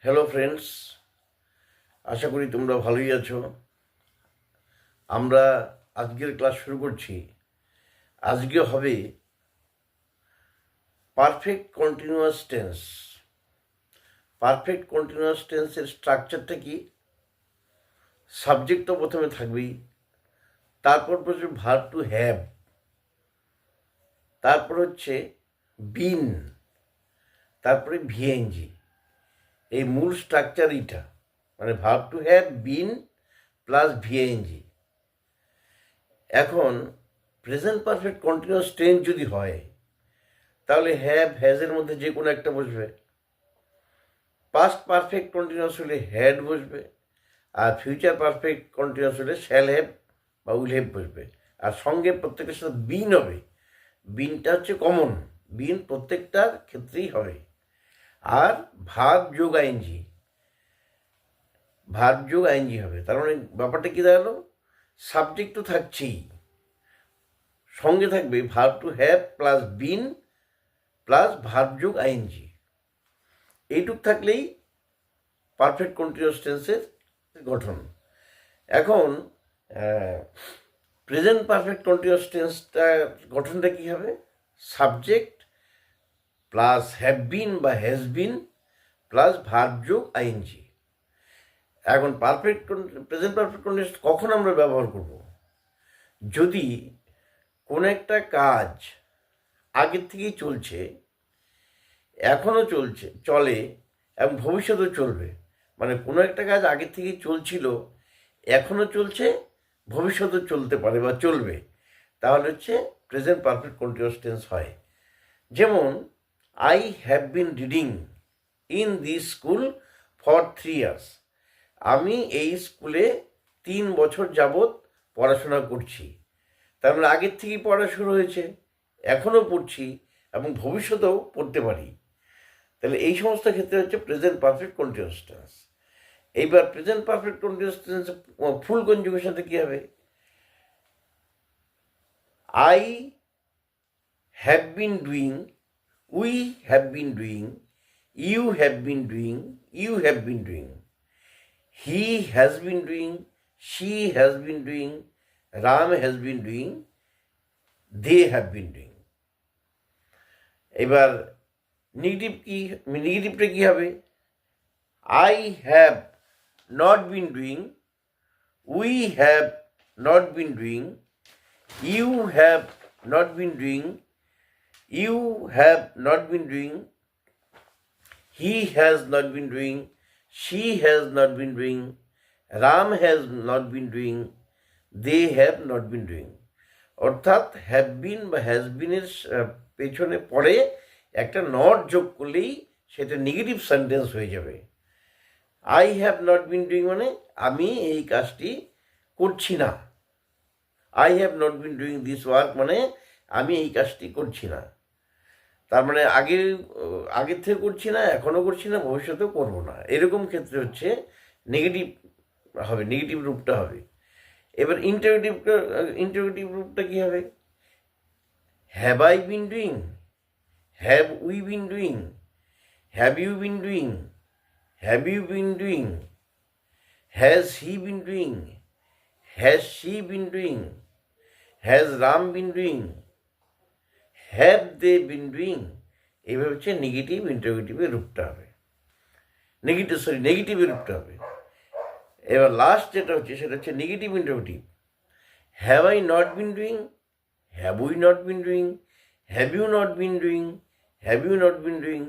Hello friends, আশা করি তোমরা ভালোই আছো। আমরা আজকের ক্লাস শুরু করছি। আজকে হবে perfect continuous tense. Perfect continuous টেন্সের স্ট্রাকচারটা কি? সাবজেক্ট তো প্রথমে থাকবেই, তারপর হচ্ছে ভার্ব টু হ্যাভ, তারপর হচ্ছে বিন, তারপরে ভিএনজি। এই মূল স্ট্রাকচার এইটা, মানে verb to have, been plus VNG. এখন প্রেজেন্ট পারফেক্ট কন্টিনিউয়াস টেন্স যদি হয় তাহলে হ্যাভ হ্যাজের মধ্যে যে কোনো একটা বসবে। পাস্ট পারফেক্ট কন্টিনিউয়াস হলে হ্যাড বসবে, আর ফিউচার পারফেক্ট কন্টিনিউয়াস হলে শ্যাল হ্যাভ বা উইল হ্যাভ বসবে। আর সঙ্গে প্রত্যেকের সাথে বিন হবে। বিনটা হচ্ছে কমন, বিন প্রত্যেকটার ক্ষেত্রেই হবে। আর ভার্ব যোগ আইএনজি, ভার্ব যোগ আইএনজি হবে। তার মানে ব্যাপারটা কী দাঁড়ালো? সাবজেক্ট তো থাকছেই, সঙ্গে থাকবে verb to have plus been plus verb যোগ আইএনজি। এইটুক থাকলেই পারফেক্ট কন্টিনিউয়াস টেন্সের গঠন। এখন প্রেজেন্ট পারফেক্ট কন্টিনিউয়াস টেন্সটা গঠনটা কী হবে? সাবজেক্ট প্লাস হ্যাভ বিন বা হ্যাজ বিন প্লাস ভার্ব যোগ আইএনজি। এখন প্রেজেন্ট পারফেক্ট কন্টিনিউয়াস কখন আমরা ব্যবহার করব? যদি কোনো একটা কাজ আগের থেকেই চলছে, এখনও চলে এবং ভবিষ্যতেও চলবে। মানে কোনো একটা কাজ আগের থেকেই চলছিল, এখনও চলছে, ভবিষ্যতেও চলতে পারে বা চলবে, তাহলে হচ্ছে প্রেজেন্ট পারফেক্ট কন্টিনিউয়াস টেন্স হয়। যেমন I have been reading in this school for 3 years। আমি এই স্কুলে 3 বছর যাবৎ পড়াশোনা করছি। তার মানে আগের থেকেই পড়া শুরু হয়েছে, এখনও পড়ছি এবং ভবিষ্যতেও পড়তে পারি। তাহলে এই সমস্ত ক্ষেত্রে হচ্ছে প্রেজেন্ট পারফেক্ট কন্টিনিউয়াস টেন্স। এইবার present perfect continuous tense full কনজুগেশনটা কী হবে? I have been doing, we have been doing, you have been doing, you have been doing, he has been doing, she has been doing, Ram has been doing, they have been doing. এবার নেগেটিভটা কী হবে? I have not been doing, we have not been doing, you have not been doing, you have not been doing, he has not been doing, she has not been doing, Ram has not been doing, they have not been doing। অর্থাৎ have been বা has বিনের পেছনে পড়ে একটা not যোগ করলেই সেটা negative sentence হয়ে যাবে। I have not been doing মানে আমি এই কাজটি করছি না। I have not been doing this work মানে আমি এই কাজটি করছি না। তার মানে আগের থেকে করছি না, এখনও করছি না, ভবিষ্যতেও করবো না। এরকম ক্ষেত্রে হচ্ছে নেগেটিভ হবে, নেগেটিভ রূপটা হবে। এবার ইন্টারোগেটিভ রূপটা কী হবে? Have I been doing, have we been doing, have you been doing, have you been doing, has he been doing, has she been doing, has Ram been doing, have they been doing। এইভাবে হচ্ছে negative ইন্টারোগেটিভের রূপটা হবে, নেগেটিভের রূপটা হবে। এবার last যেটা হচ্ছে সেটা হচ্ছে negative interrogative. Have I not been doing, have we not been doing, have you not been doing, have you not been doing,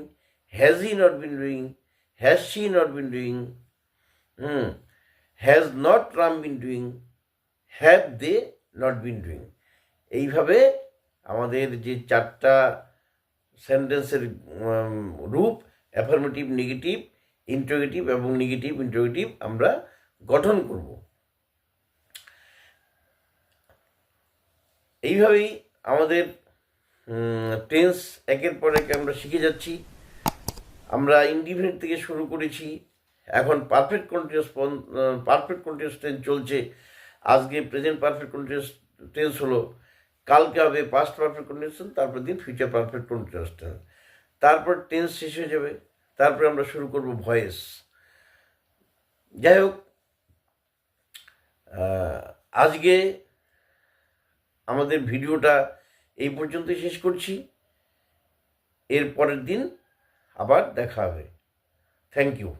has he not been doing, has she not been doing, has not Ram been doing, have they not been doing। এইভাবে আমাদের যে 4টা সেন্টেন্সের রূপ, affirmative, negative, interrogative এবং negative interrogative আমরা গঠন করব। এইভাবেই আমাদের টেন্স একের পর এক আমরা শিখে যাচ্ছি। আমরা ইনডিফিনিট থেকে শুরু করেছি, এখন পারফেক্ট কন্টিনিউয়াস টেন্স চলছে। আজকে প্রেজেন্ট পারফেক্ট কন্টিনিউয়াস টেন্স হলো, কালকে হবে পাস্ট পারফেক্ট কন্টিনিউয়াস টেন্স, তারপর দিন ফিউচার পারফেক্ট কন্টিনিউয়াস টেন্স, তারপর টেন্স শেষ হয়ে যাবে, তারপরে আমরা শুরু করব ভয়েস। যাই হোক, আজকে আমাদের ভিডিওটা এই পর্যন্তই শেষ করছি। এর পরের দিন আবার দেখা হবে। Thank you.